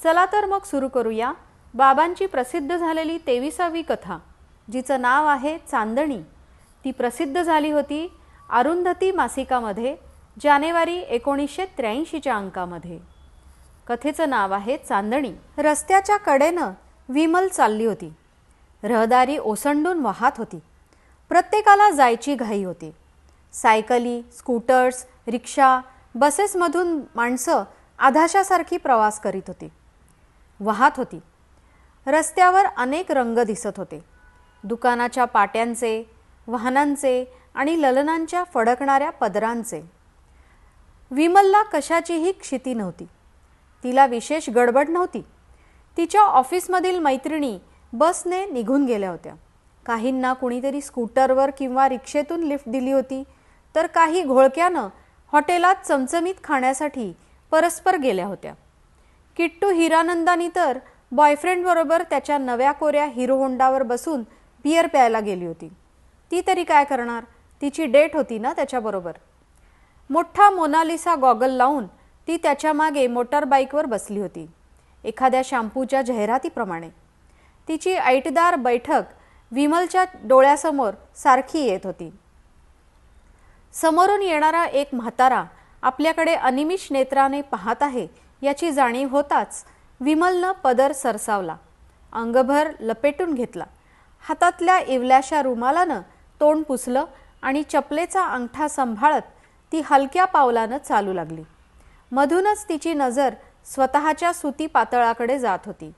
चला तर मग सुरू करूया बाबांची प्रसिद्ध झालेली 23वी कथा, जिचं नाव आहे चांदणी. ती प्रसिद्ध झाली होती अरुंधती मासिकामध्ये जानेवारी 1983च्या अंकामध्ये. कथेचं नाव आहे चांदणी. रस्त्याच्या कडेनं विमल चालली होती. रहदारी ओसंडून वाहत होती. प्रत्येकाला जायची घाई होती. सायकली, स्कूटर्स, रिक्षा, बसेसमधून माणसं आधाशासारखी प्रवास करीत होती, वाहत होती. रस्त्यावर अनेक रंग दिसत होते. दुकानाच्या पाट्यांचे, वाहनांचे आणि ललनांच्या फडकणाऱ्या पदरांचे. विमलला कशाचीही क्षिती नव्हती. तिला विशेष गडबड नव्हती. तिच्या ऑफिसमधील मैत्रिणी बसने निघून गेल्या होत्या. काहींना कुणीतरी स्कूटरवर किंवा रिक्षेतून लिफ्ट दिली होती, तर काही घोळक्यानं हॉटेलात चमचमीत खाण्यासाठी परस्पर गेल्या होत्या. किट्टू हिरानंदानी तर बॉयफ्रेंडबरोबर त्याच्या नव्या कोऱ्या हिरो होंडावर बसून बियर प्यायला गेली होती. ती तरी काय करणार, तिची डेट होती ना त्याच्याबरोबर. मोठा मोनालिसा गॉगल लावून ती त्याच्या मागे मोटरबाईकवर बसली होती, एखाद्या शॅम्पूच्या जाहिरातीप्रमाणे. तिची ऐटदार बैठक विमलच्या डोळ्यासमोर सारखी येत होती. समोरून येणारा एक म्हातारा आपल्याकडे अनिमिष नेत्राने पाहत आहे याची जाणीव होताच विमलनं पदर सरसावला, अंगभर लपेटून घेतला. हातातल्या इवल्याशा रुमालानं तोंड पुसलं आणि चपलेचा अंगठा सांभाळत ती हलक्या पावलानं चालू लागली. मधूनच तिची नजर स्वतःच्या सुती पातळाकडे जात होती.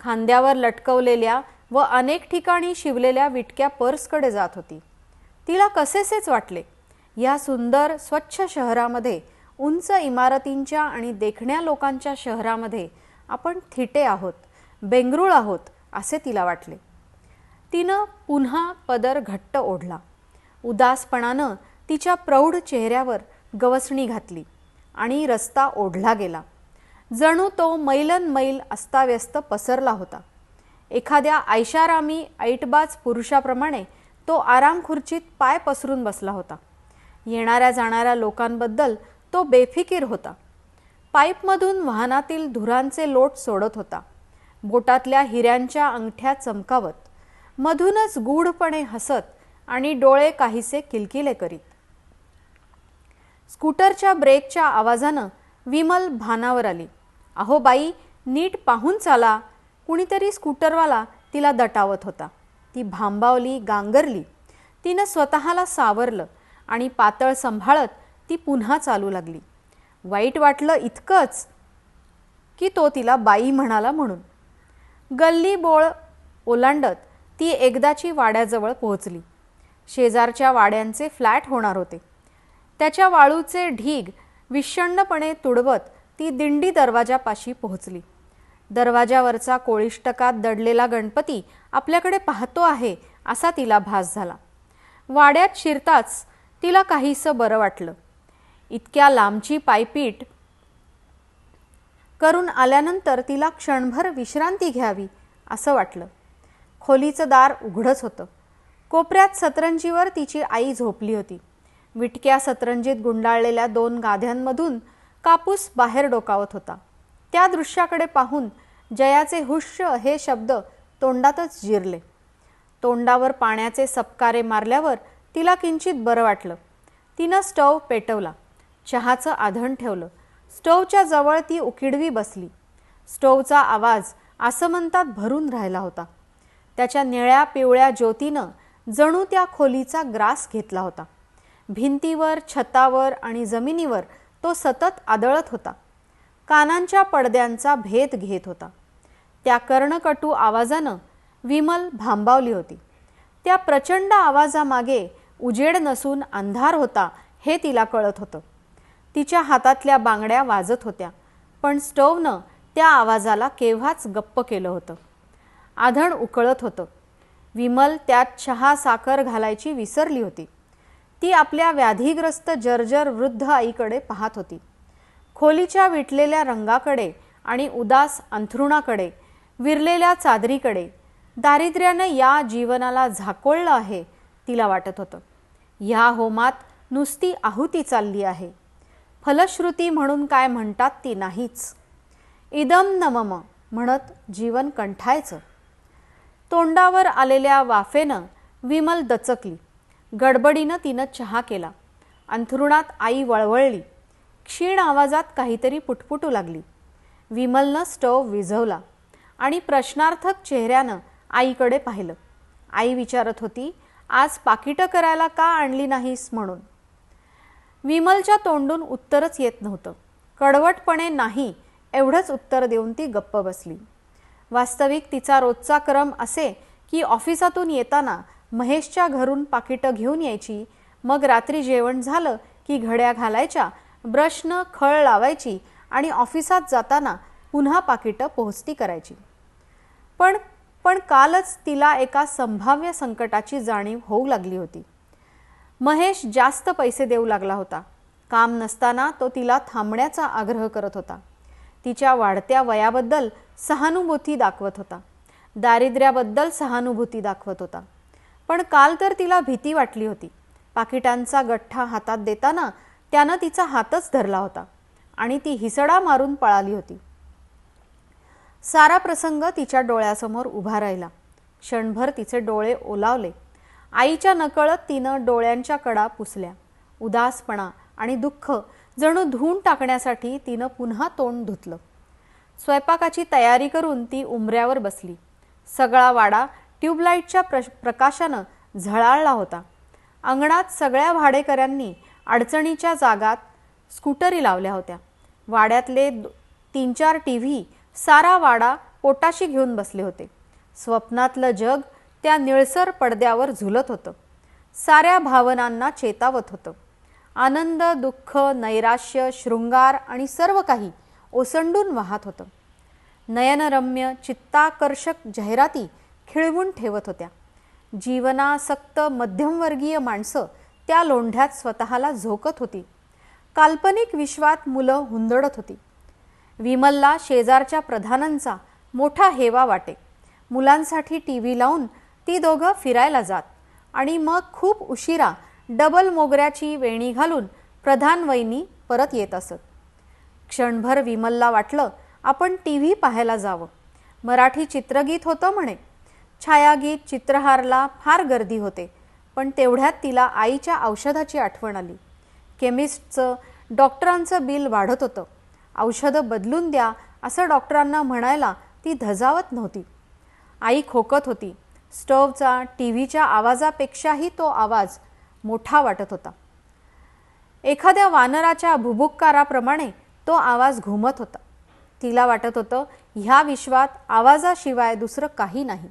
खांद्यावर लटकवलेल्या व अनेक ठिकाणी शिवलेल्या विटक्या पर्सकडे जात होती. तिला कसेसेच वाटले, या सुंदर स्वच्छ शहरामध्ये, उंच इमारतींच्या आणि देखण्या लोकांच्या शहरामध्ये आपण थिटे आहोत, बेंगरूळ आहोत असे तिला वाटले. तिनं पुन्हा पदर घट्ट ओढला. उदासपणानं तिच्या प्रौढ चेहऱ्यावर गवसणी घातली आणि रस्ता ओढला गेला. जणू तो मैलन मैल अस्ताव्यस्त पसरला होता. एखाद्या ऐशारामी ऐटबाज पुरुषाप्रमाणे तो आरामखुर्चीत पाय पसरून बसला होता. येणाऱ्या जाणाऱ्या लोकांबद्दल तो बेफिकीर होता. पाईपमधून वाहनातील धुरांचे लोट सोडत होता. बोटातल्या हिऱ्यांच्या अंगठ्या चमकावत, मधूनच गूढपणे हसत आणि डोळे काहीसे किलकिले करीत. स्कूटरच्या ब्रेकच्या आवाजानं विमल भानावर आली. अहो बाई, नीट पाहून चाला, कुणीतरी स्कूटरवाला तिला दटावत होता. ती भांबावली, गांगरली. तिनं स्वतःला सावरलं आणि पातळ सांभाळत ती पुन्हा चालू लागली. वाईट वाटलं इतकंच की तो तिला बाई म्हणाला म्हणून. गल्ली बोळ ओलांडत ती एकदाची वाड्याजवळ पोहोचली. शेजारच्या वाड्यांचे फ्लॅट होणार होते. त्याच्या वाळूचे ढीग विषण्णपणे तुडवत ती दिंडी दरवाजापाशी पोहोचली. दरवाजावरचा कोळिष्टकात दडलेला गणपती आपल्याकडे पाहतो आहे असा तिला भास झाला. वाड्यात शिरताच तिला काहीसं बरं वाटलं. इतक्या लांबची पायपीट करून आल्यानंतर तिला क्षणभर विश्रांती घ्यावी असं वाटलं. खोलीचं दार उघडच होतं. कोपऱ्यात सतरंजीवर तिची आई झोपली होती. विटक्या सतरंजीत गुंडाळलेल्या 2 गाद्यांमधून कापूस बाहेर डोकावत होता. त्या दृश्याकडे पाहून जयाचे हुश्य हे शब्द तोंडातच जिरले. तोंडावर पाण्याचे सपकारे मारल्यावर तिला किंचित बरं वाटलं. तिनं स्टव पेटवला. चहाचं आधण ठेवलं. स्टोवच्या जवळ ती उकिडवी बसली. स्टोवचा आवाज आसमंतात भरून राहिला होता. त्याच्या निळ्या पिवळ्या ज्योतीनं जणू त्या खोलीचा ग्रास घेतला होता. भिंतीवर, छतावर आणि जमिनीवर तो सतत आदळत होता. कानांच्या पडद्यांचा भेद घेत होता. त्या कर्णकटू आवाजानं विमल भांबावली होती. त्या प्रचंड आवाजामागे उजेड नसून अंधार होता हे तिला कळत होतं. तिच्या हातातल्या बांगड्या वाजत होत्या, पण स्टोवनं त्या आवाजाला केव्हाच गप्प केलं होतं. आधण उकळत होतं. विमल त्यात चहा साखर घालायची विसरली होती. ती आपल्या व्याधीग्रस्त जर्जर वृद्ध आईकडे पाहत होती. खोलीच्या विटलेल्या रंगाकडे आणि उदास अंथरुणाकडे, विरलेल्या चादरीकडे. दारिद्र्यानं या जीवनाला झाकोळलं आहे तिला वाटत होतं. ह्या होमात नुसती आहुती चालली आहे. फलश्रुती म्हणून काय म्हणतात ती नाहीच. इदम न मम म्हणत जीवन कंठायचं. तोंडावर आलेल्या वाफेनं विमल दचकली. गडबडीनं तिनं चहा केला. अंथरुणात आई वळवळली. क्षीण आवाजात काहीतरी पुटपुटू लागली. विमलनं स्टव विझवला आणि प्रश्नार्थक चेहऱ्यानं आईकडे पाहिलं. आई विचारत होती, आज पाकिटं करायला का आणली नाहीस म्हणून. विमलच्या तोंडून उत्तरच येत नव्हतं. कडवटपणे नाही एवढंच उत्तर देऊन ती गप्प बसली. वास्तविक तिचा रोजचा क्रम असे की ऑफिसातून येताना महेशच्या घरून पाकिटं घेऊन यायची, मग रात्री जेवण झालं की घड्या घालायच्या, ब्रशनं खळ लावायची आणि ऑफिसात जाताना पुन्हा पाकिटं पोहोचती करायची. पण कालच तिला एका संभाव्य संकटाची जाणीव होऊ लागली होती. महेश जास्त पैसे देऊ लागला होता. काम नसताना तो तिला थांबण्याचा आग्रह करत होता. तिच्या वाढत्या वयाबद्दल सहानुभूती दाखवत होता. दारिद्र्याबद्दल सहानुभूती दाखवत होता. पण काल तर तिला भीती वाटली होती. पाकिटांचा गठ्ठा हातात देताना त्यानं तिचा हातच धरला होता आणि ती हिसडा मारून पळाली होती. सारा प्रसंग तिच्या डोळ्यासमोर उभा राहिला. क्षणभर तिचे डोळे ओलावले. आईच्या नकळत तिनं डोळ्यांच्या कडा पुसल्या. उदासपणा आणि दुःख जणू धुवून टाकण्यासाठी तिनं पुन्हा तोंड धुतलं. स्वयंपाकाची तयारी करून ती उंबऱ्यावर बसली. सगळा वाडा ट्यूबलाईटच्या प्रकाशानं झळाळला होता. अंगणात सगळ्या भाडेकऱ्यांनी अडचणीच्या जागात स्कूटरी लावल्या होत्या. वाड्यातले 3-4 टीव्ही सारा वाडा पोटाशी घेऊन बसले होते. स्वप्नातलं जग त्या निळसर पडद्यावर झुलत होतं. साऱ्या भावनांना चेतावत होतं. आनंद, दुःख, नैराश्य, शृंगार आणि सर्व काही ओसंडून वाहत होतं. नयनरम्य चित्ताकर्षक जाहिराती खिळवून ठेवत होत्या. जीवनासक्त मध्यमवर्गीय माणसं त्या लोंढ्यात स्वतःला झोकत होती. काल्पनिक विश्वात मुलं हुंदडत होती. विमलला शेजारच्या प्रधानांचा मोठा हेवा वाटे. मुलांसाठी टीव्ही लावून ती दोघं फिरायला जात आणि मग खूप उशिरा डबल मोगऱ्याची वेणी घालून प्रधान वहिनी परत येत असत. क्षणभर विमलला वाटलं आपण टीव्ही पाहायला जावं. मराठी चित्रगीत होतं म्हणे. छायागीत, चित्रहारला फार गर्दी होते. पण तेवढ्यात तिला आईच्या औषधाची आठवण आली. केमिस्टचं, डॉक्टरांचं बिल वाढत होतं. औषधं बदलून द्या असं डॉक्टरांना म्हणायला ती धजावत नव्हती. आई खोकत होती. स्टोव्हचा, टीव्हीच्या आवाजापेक्षाही तो आवाज मोठा वाटत होता. एखाद्या वानराच्या भुभुक्काराप्रमाणे तो आवाज घुमत होता. तिला वाटत होतं ह्या विश्वात आवाजाशिवाय दुसरं काही नाही.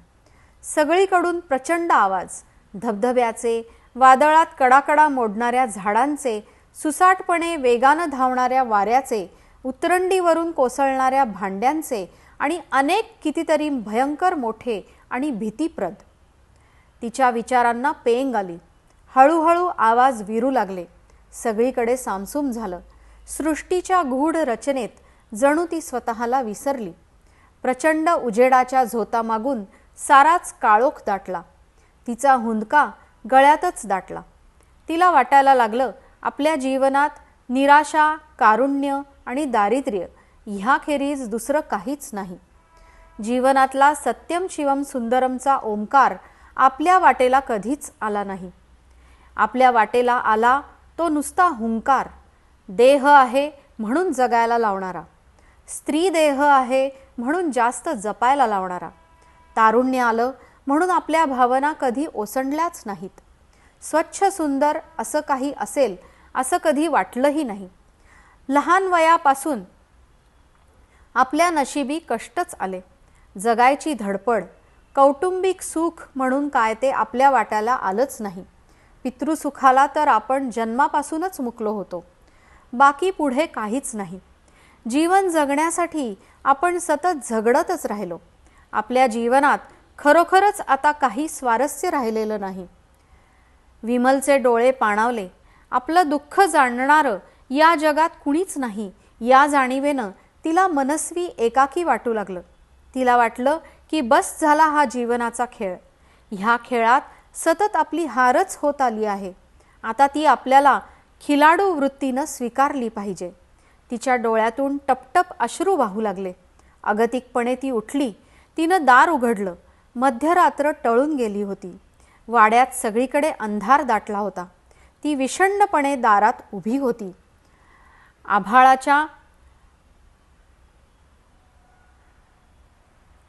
सगळीकडून प्रचंड आवाज, धबधब्याचे, वादळात कडाकडा मोडणाऱ्या झाडांचे, सुसाटपणे वेगानं धावणाऱ्या वाऱ्याचे, उतरंडीवरून कोसळणाऱ्या भांड्यांचे आणि अनेक कितीतरी भयंकर मोठे आणि भीतीप्रद. तिच्या विचारांना पेंग आली. हळूहळू आवाज विरू लागले. सगळीकडे सामसूम झालं. सृष्टीच्या गूढ रचनेत जणू ती स्वतःला विसरली. प्रचंड उजेडाच्या झोतामागून साराच काळोख दाटला. तिचा हुंदका गळ्यातच दाटला. तिला वाटायला लागलं आपल्या जीवनात निराशा, कारुण्य आणि दारिद्र्य ह्याखेरीज दुसरं काहीच नाही. जीवनातला सत्यम शिवम सुंदरमचा ओंकार आपल्या वाटेला कधीच आला नाही. आपल्या वाटेला आला तो नुसता हुंकार. देह आहे म्हणून जगायला लावणारा, स्त्री देह आहे म्हणून जास्त जपायला लावणारा. तारुण्य आलं म्हणून आपल्या भावना कधी ओसंडल्याच नाहीत. स्वच्छ सुंदर असं काही असेल असं कधी वाटलंही नाही. लहान वयापासून आपल्या नशिबी कष्टच आले. जगायची धडपड, कौटुंबिक सुख म्हणून काय ते आपल्या वाट्याला आलंच नाही. पितृसुखाला तर आपण जन्मापासूनच मुकलो होतो. बाकी पुढे काहीच नाही. जीवन जगण्यासाठी आपण सतत झगडतच राहिलो. आपल्या जीवनात खरोखरच आता काही स्वारस्य राहिलेलं नाही. विमलचे डोळे पाणावले. आपलं दुःख जाणणारं या जगात कुणीच नाही या जाणीवेनं तिला मनस्वी एकाकी वाटू लागलं. तिला वाटलं की बस झाला हा जीवनाचा खेळ. ह्या खेळात सतत आपली हारच होत आली आहे. आता ती आपल्याला खिलाडू वृत्तीनं स्वीकारली पाहिजे. तिच्या डोळ्यातून टपटप अश्रू वाहू लागले. अगतिकपणे ती उठली. तिनं दार उघडलं. मध्यरात्र टळून गेली होती. वाड्यात सगळीकडे अंधार दाटला होता. ती विषण्णपणे दारात उभी होती. आभाळाच्या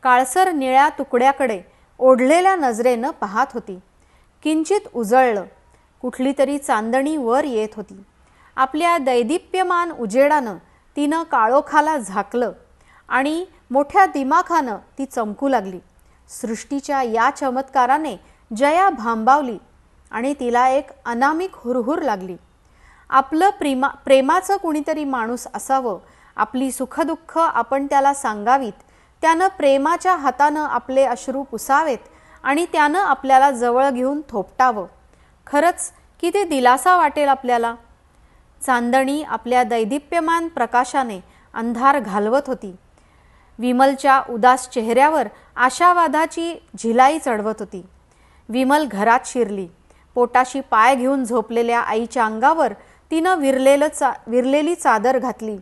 काळसर निळ्या तुकड्याकडे ओढलेल्या नजरेनं पाहत होती. किंचित उजळलं. कुठली तरी चांदणी वर येत होती. आपल्या दैदिप्यमान उजेडानं तिनं काळोखाला झाकलं आणि मोठ्या दिमाखानं ती चमकू लागली. सृष्टीच्या या चमत्काराने जया भांबावली आणि तिला एक अनामिक हुरहुर लागली. आपलं प्रेमाचं कुणीतरी माणूस असावं, आपली सुखदुःख आपण त्याला सांगावीत, त्यानं प्रेमाच्या हातानं आपले अश्रू पुसावेत आणि त्यानं आपल्याला जवळ घेऊन थोपटावं. खरंच किती दिलासा वाटेल आपल्याला. चांदणी आपल्या दैदिप्यमान प्रकाशाने अंधार घालवत होती. विमलच्या उदास चेहऱ्यावर आशावादाची झिलाई चढवत होती. विमल घरात शिरली. पोटाशी पाय घेऊन झोपलेल्या आईच्या अंगावर तिनं विरलेली चादर घातली.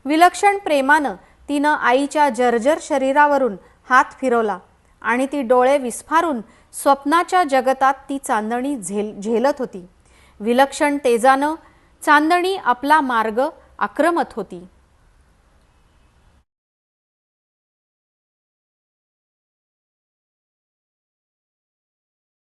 विलक्षण प्रेमानं तिनं आईच्या जर्जर शरीरावरून हात फिरवला आणि ती डोळे विस्फारून स्वप्नाच्या जगतात ती चांदणी झेलत होती. विलक्षण तेजानं चांदणी आपला मार्ग आक्रमत होती.